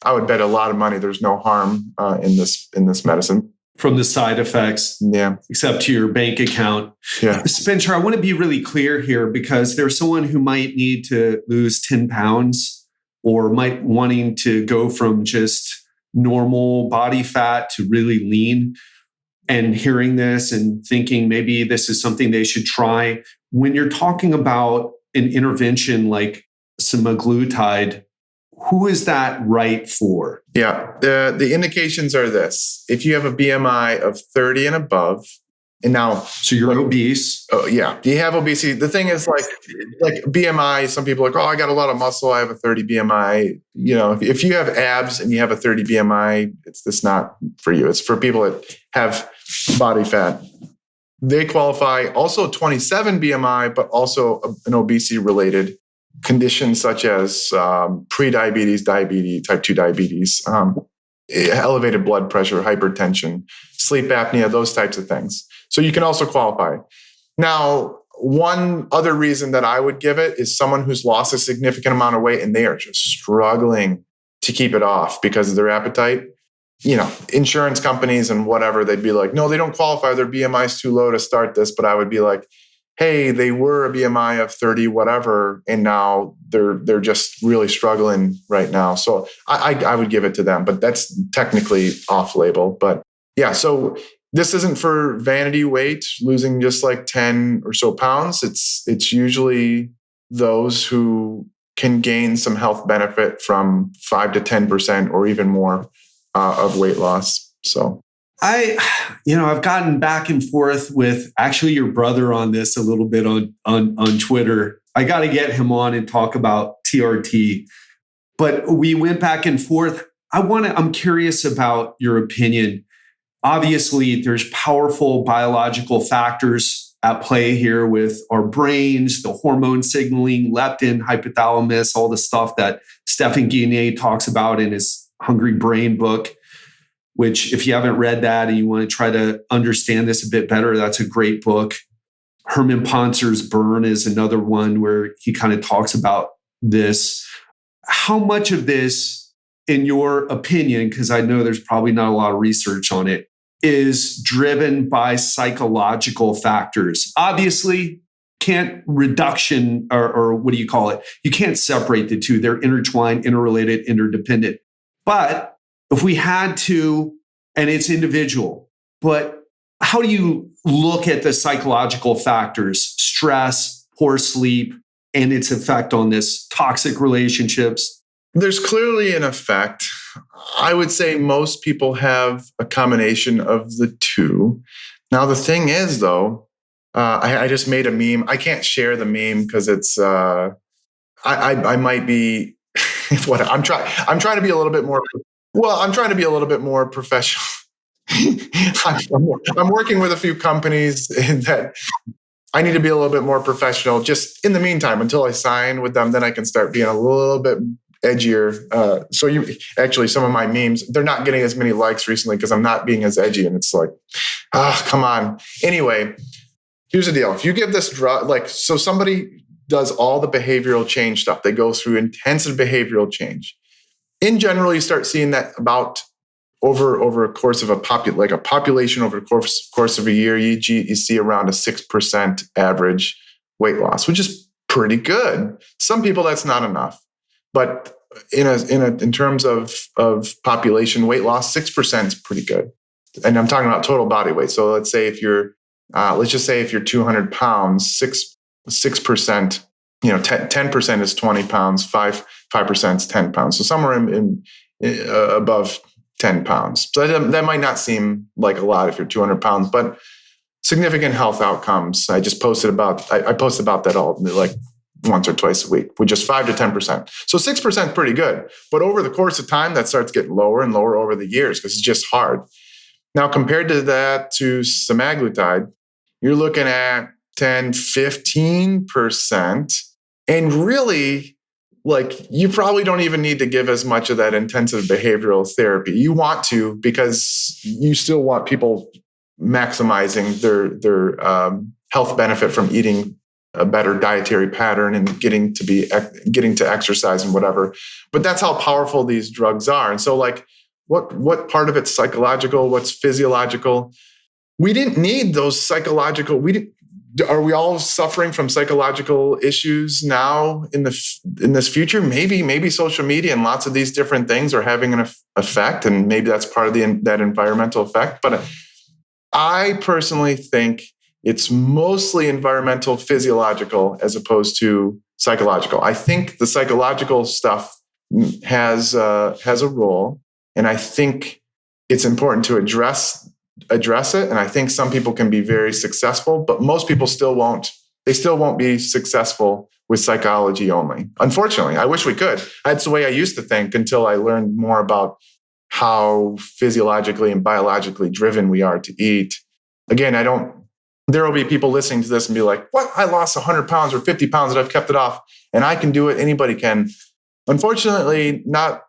I would bet a lot of money there's no harm in this medicine. From the side effects, yeah, except to your bank account. Yeah. Spencer, I want to be really clear here, because there's someone who might need to lose 10 pounds or might wanting to go from just normal body fat to really lean, and hearing this and thinking maybe this is something they should try. When you're talking about an intervention like semaglutide, who is that right for? Yeah, the indications are this. If you have a BMI of 30 and above, And now, so you're obese. Oh yeah, do you have obesity? The thing is, like BMI. Some people are like, oh, I got a lot of muscle. I have a 30 BMI. You know, if you have abs and you have a 30 BMI, it's not for you. It's for people that have body fat. They qualify. Also 27 BMI, but also an obesity-related condition such as pre-diabetes, diabetes, type 2 diabetes, elevated blood pressure, hypertension, sleep apnea, those types of things. So you can also qualify. Now, one other reason that I would give it is someone who's lost a significant amount of weight and they are just struggling to keep it off because of their appetite. You know, insurance companies and whatever, they'd be like, no, they don't qualify. Their BMI is too low to start this. But I would be like, hey, they were a BMI of 30, whatever, and now they're just really struggling right now. So I would give it to them, but that's technically off label. But yeah, so this isn't for vanity weight, losing just like 10 or so pounds. It's usually those who can gain some health benefit from 5 to 10% or even more of weight loss. So I've gotten back and forth with actually your brother on this a little bit on Twitter. I got to get him on and talk about TRT, but we went back and forth. I'm curious about your opinion. Obviously, there's powerful biological factors at play here with our brains, the hormone signaling, leptin, hypothalamus, all the stuff that Stephen Guyenet talks about in his Hungry Brain book, which if you haven't read that and you want to try to understand this a bit better, that's a great book. Herman Pontzer's Burn is another one where he kind of talks about this. How much of this, in your opinion, because I know there's probably not a lot of research on it, is driven by psychological factors? Obviously, reduction or what do you call it? You can't separate the two. They're intertwined, interrelated, interdependent. But if we had to, and it's individual, but how do you look at the psychological factors, stress, poor sleep, and its effect on this, toxic relationships? There's clearly an effect. I would say most people have a combination of the two. Now, the thing is, though, I just made a meme. I can't share the meme because it's, I might be, I'm trying to be a little bit more, I'm trying to be a little bit more professional. I'm working with a few companies that I need to be a little bit more professional just in the meantime until I sign with them. Then I can start being a little bit edgier. So some of my memes, they're not getting as many likes recently because I'm not being as edgy. And it's like, come on. Anyway, here's the deal. If you give this drug, so somebody does all the behavioral change stuff. They go through intensive behavioral change. In general, you start seeing that about over a course of a population over the course of a year, you see around a 6% average weight loss, which is pretty good. Some people, that's not enough. But in terms of population weight loss, 6% is pretty good. And I'm talking about total body weight. So let's say if you're 200 pounds, 6%, 10% is 20 pounds, 5% is 10 pounds. So somewhere in above 10 pounds. So that might not seem like a lot if you're 200 pounds, but significant health outcomes. I post about that all once or twice a week with just 5 to 10%. So 6% is pretty good. But over the course of time, that starts getting lower and lower over the years because it's just hard. Now, compared to that to semaglutide, you're looking at 10, 15%. And really, you probably don't even need to give as much of that intensive behavioral therapy. You want to because you still want people maximizing their health benefit from eating a better dietary pattern and getting to exercise and whatever. But that's how powerful these drugs are. And so what part of it's psychological? What's physiological? We didn't need those psychological. Are we all suffering from psychological issues now in this future? Maybe social media and lots of these different things are having an effect, and maybe that's part of that environmental effect. But I personally think it's mostly environmental, physiological, as opposed to psychological. I think the psychological stuff has a role, and I think it's important to address address it. And I think some people can be very successful, but most people still won't. They still won't be successful with psychology only. Unfortunately, I wish we could. That's the way I used to think until I learned more about how physiologically and biologically driven we are to eat. Again, there will be people listening to this and be like, what? I lost 100 pounds or 50 pounds and I've kept it off and I can do it. Anybody can. Unfortunately, not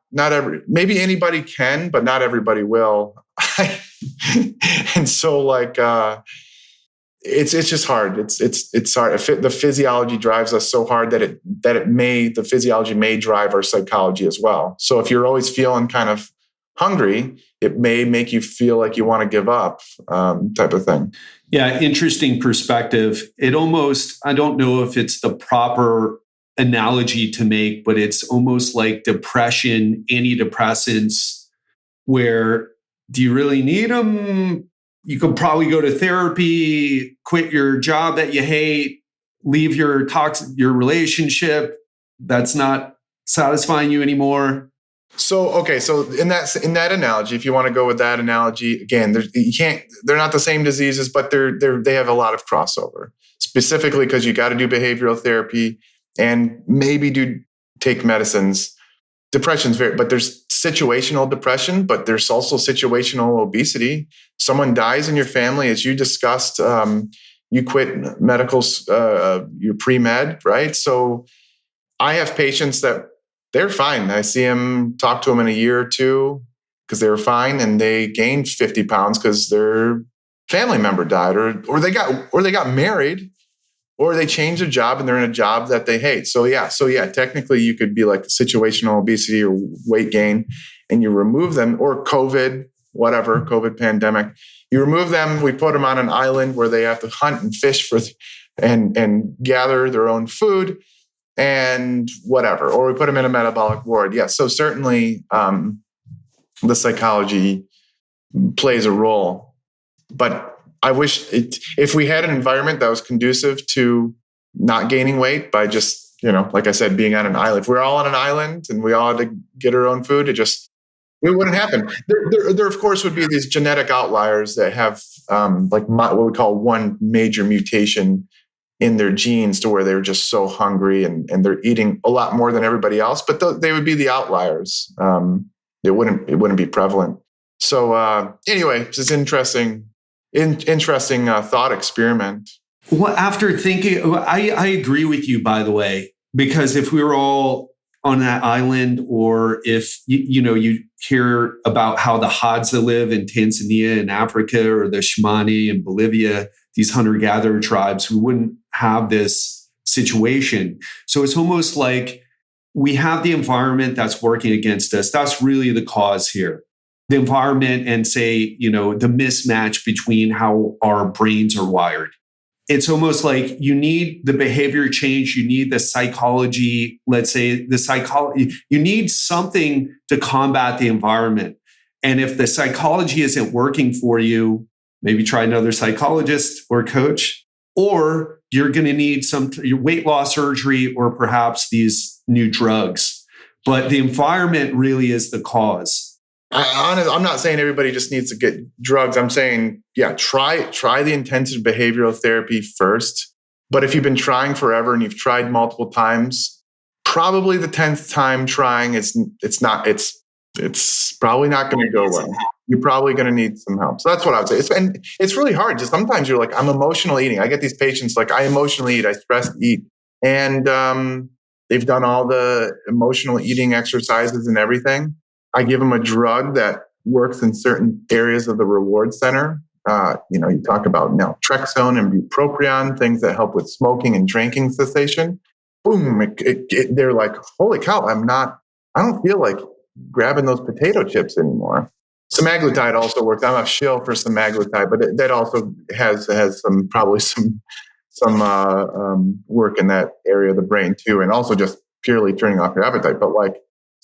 maybe anybody can, but not everybody will. And so it's just hard. It's hard. The physiology drives us so hard that the physiology may drive our psychology as well. So if you're always feeling kind of hungry, it may make you feel like you want to give up, type of thing. Yeah, interesting perspective. I don't know if it's the proper analogy to make, but it's almost like depression, antidepressants, where do you really need them? You could probably go to therapy, quit your job that you hate, leave your relationship that's not satisfying you anymore. So in that analogy, if you want to go with that analogy, again, they're not the same diseases, but they have a lot of crossover, specifically because you got to do behavioral therapy and maybe take medicines. Depression's but there's situational depression, but there's also situational obesity. Someone dies in your family, as you discussed, you quit medical, your pre-med, right? So I have patients that they're fine. I see them, talk to them in a year or two because they were fine and they gained 50 pounds because their family member died or they got married or they changed a job and they're in a job that they hate. So yeah, technically you could be like situational obesity or weight gain and you remove them, or COVID pandemic. You remove them, we put them on an island where they have to hunt and fish and gather their own food and whatever, or we put them in a metabolic ward. Yeah, so certainly the psychology plays a role, but I wish if we had an environment that was conducive to not gaining weight by just, like I said, being on an island. If we're all on an island and we all had to get our own food, it wouldn't happen. There of course would be these genetic outliers that have what we call one major mutation in their genes to where they're just so hungry and they're eating a lot more than everybody else, but they would be the outliers. It wouldn't be prevalent. So anyway, it's just interesting thought experiment. Well, after thinking, I agree with you, by the way, because if we were all on that island, or if you hear about how the Hadza live in Tanzania and Africa, or the Shimane in Bolivia, these hunter-gatherer tribes, we wouldn't have this situation. So it's almost like we have the environment that's working against us. That's really the cause here. The environment and the mismatch between how our brains are wired. It's almost like you need the behavior change. You need the psychology, you need something to combat the environment. And if the psychology isn't working for you, maybe try another psychologist or coach, or you're going to need some weight loss surgery or perhaps these new drugs. But the environment really is the cause. I'm not saying everybody just needs to get drugs. I'm saying, try the intensive behavioral therapy first. But if you've been trying forever and you've tried multiple times, probably the 10th time trying, it's probably not going to go well. You're probably going to need some help. So that's what I would say. It's really hard. Just sometimes you're like, I'm emotional eating. I get these patients like, I emotionally eat, I stress eat. And they've done all the emotional eating exercises and everything. I give them a drug that works in certain areas of the reward center. You talk about naltrexone and bupropion, things that help with smoking and drinking cessation. Boom! They're like, holy cow! I don't feel like grabbing those potato chips anymore. Semaglutide also works. I'm a shill for semaglutide, but that also has some work in that area of the brain too, and also just purely turning off your appetite. But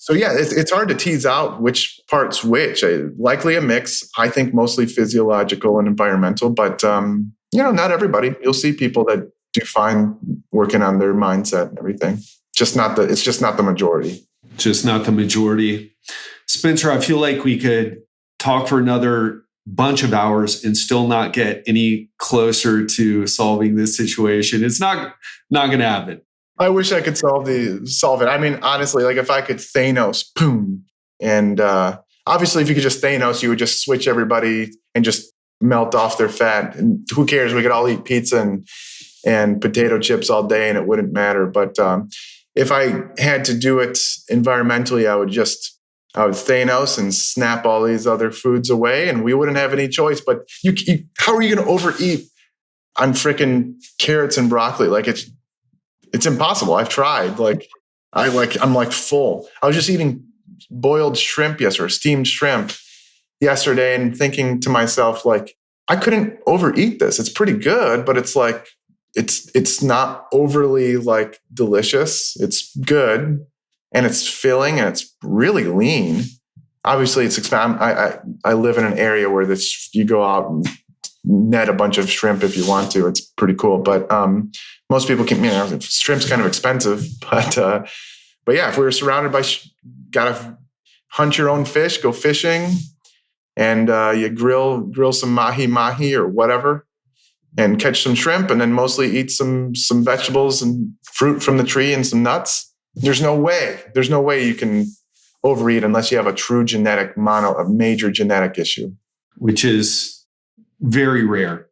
it's hard to tease out which part's which. Likely a mix. I think mostly physiological and environmental, but not everybody. You'll see people that do fine working on their mindset and everything. It's just not the majority. Just not the majority. Spencer, I feel like we could talk for another bunch of hours and still not get any closer to solving this situation. It's not going to happen. I wish I could solve it. I mean, honestly, like if I could Thanos, boom. And obviously, if you could just Thanos, you would just switch everybody and just melt off their fat. And who cares? We could all eat pizza and potato chips all day and it wouldn't matter. But if I had to do it environmentally, I would Thanos and snap all these other foods away and we wouldn't have any choice. But how are you going to overeat on freaking carrots and broccoli? Like it's impossible. I've tried. I'm like full. I was just eating boiled shrimp yesterday, or steamed shrimp yesterday, and thinking to myself, like, I couldn't overeat this. It's pretty good, but it's like it's not overly like delicious. It's good and it's filling and it's really lean. Obviously, it's expensive. I live in an area where you go out and net a bunch of shrimp if you want to. It's pretty cool, but most people can. Shrimp's kind of expensive, but yeah, if we were surrounded by, gotta hunt your own fish, go fishing, and you grill some mahi or whatever, and catch some shrimp, and then mostly eat some vegetables and fruit from the tree and some nuts. There's no way you can overeat unless you have a true a major genetic issue, which is very rare.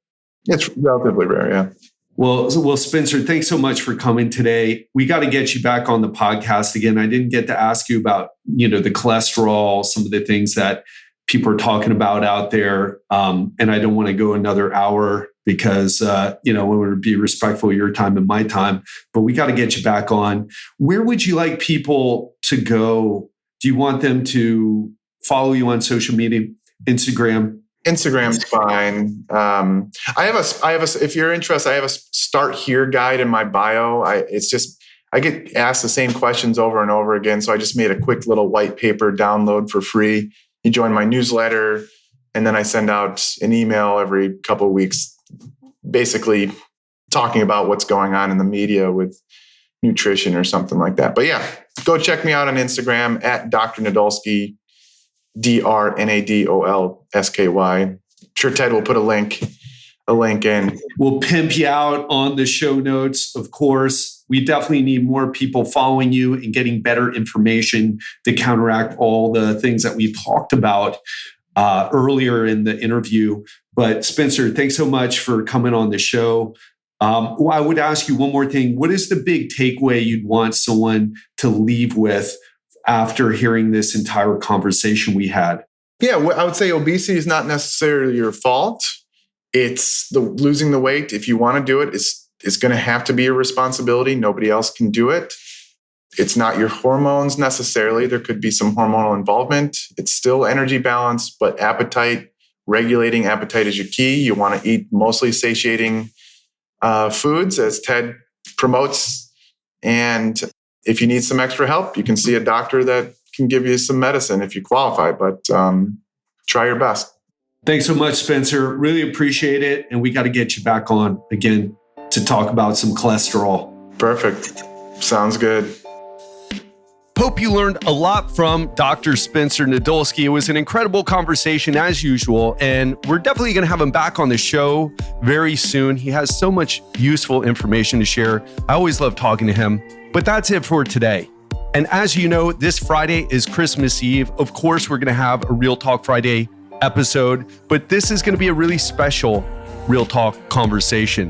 It's relatively rare, yeah. Well, Spencer, thanks so much for coming today. We got to get you back on the podcast again. I didn't get to ask you about, the cholesterol, some of the things that people are talking about out there. And I don't want to go another hour because, we want to be respectful of your time and my time, but we got to get you back on. Where would you like people to go? Do you want them to follow you on social media, Instagram? Instagram's fine. If you're interested, I have a start here guide in my bio. I get asked the same questions over and over again. So I just made a quick little white paper download for free. You join my newsletter, and then I send out an email every couple of weeks, basically talking about what's going on in the media with nutrition or something like that. But yeah, go check me out on Instagram at Dr. Nadolsky, DrNadolsky. Sure, Ted will put a link in. We'll pimp you out on the show notes, of course. We definitely need more people following you and getting better information to counteract all the things that we talked about earlier in the interview. But Spencer, thanks so much for coming on the show. I would ask you one more thing. What is the big takeaway you'd want someone to leave with after hearing this entire conversation we had? Yeah, I would say obesity is not necessarily your fault. It's losing the weight. If you want to do it, it's going to have to be your responsibility. Nobody else can do it. It's not your hormones necessarily. There could be some hormonal involvement. It's still energy balance, but regulating appetite is your key. You want to eat mostly satiating foods, as Ted promotes. And if you need some extra help, you can see a doctor that can give you some medicine if you qualify, but try your best. Thanks so much, Spencer. Really appreciate it. And we got to get you back on again to talk about some cholesterol. Perfect. Sounds good. Hope you learned a lot from Dr. Spencer Nadolsky. It was an incredible conversation as usual, and we're definitely going to have him back on the show very soon. He has so much useful information to share. I always love talking to him, but that's it for today. And as you know, this Friday is Christmas Eve. Of course, we're going to have a Real Talk Friday episode, but this is going to be a really special Real Talk conversation.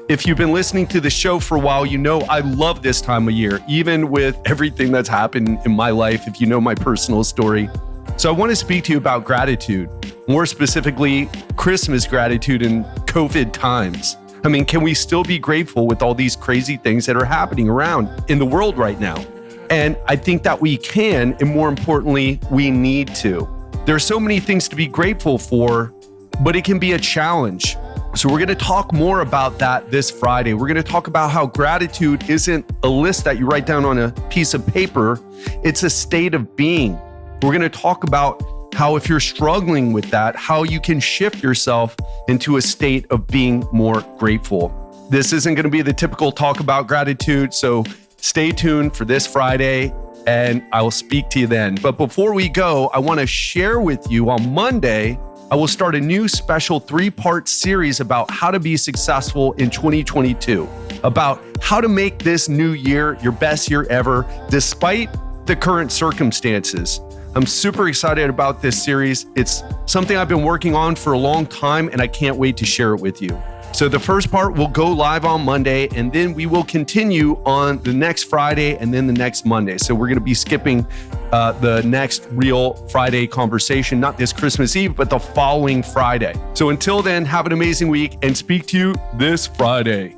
If you've been listening to the show for a while, you know I love this time of year, even with everything that's happened in my life, if you know my personal story. So I want to speak to you about gratitude, more specifically, Christmas gratitude in COVID times. I mean, can we still be grateful with all these crazy things that are happening around in the world right now? And I think that we can, and more importantly, we need to. There are so many things to be grateful for, but it can be a challenge. So we're going to talk more about that this Friday. We're going to talk about how gratitude isn't a list that you write down on a piece of paper. It's a state of being. We're going to talk about how if you're struggling with that, how you can shift yourself into a state of being more grateful. This isn't going to be the typical talk about gratitude. So stay tuned for this Friday and I will speak to you then. But before we go, I want to share with you on Monday, I will start a new special 3-part series about how to be successful in 2022, about how to make this new year your best year ever, despite the current circumstances. I'm super excited about this series. It's something I've been working on for a long time, and I can't wait to share it with you. So the first part will go live on Monday, and then we will continue on the next Friday and then the next Monday. So we're going to be skipping the next real Friday conversation, not this Christmas Eve, but the following Friday. So until then, have an amazing week and speak to you this Friday.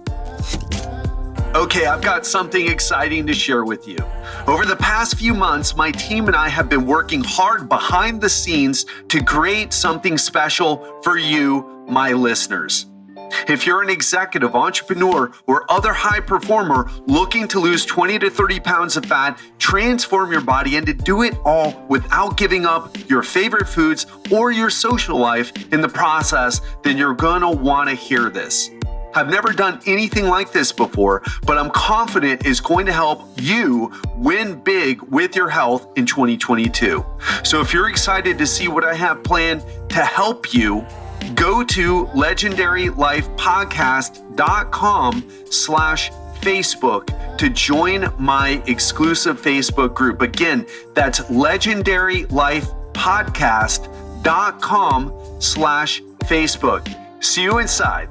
Okay, I've got something exciting to share with you. Over the past few months, my team and I have been working hard behind the scenes to create something special for you, my listeners. If you're an executive, entrepreneur, or other high performer looking to lose 20 to 30 pounds of fat, transform your body, and to do it all without giving up your favorite foods or your social life in the process, then you're gonna wanna hear this. I've never done anything like this before, but I'm confident it's going to help you win big with your health in 2022. So if you're excited to see what I have planned to help you, go to legendarylifepodcast.com/Facebook to join my exclusive Facebook group. Again, that's legendarylifepodcast.com/Facebook. See you inside.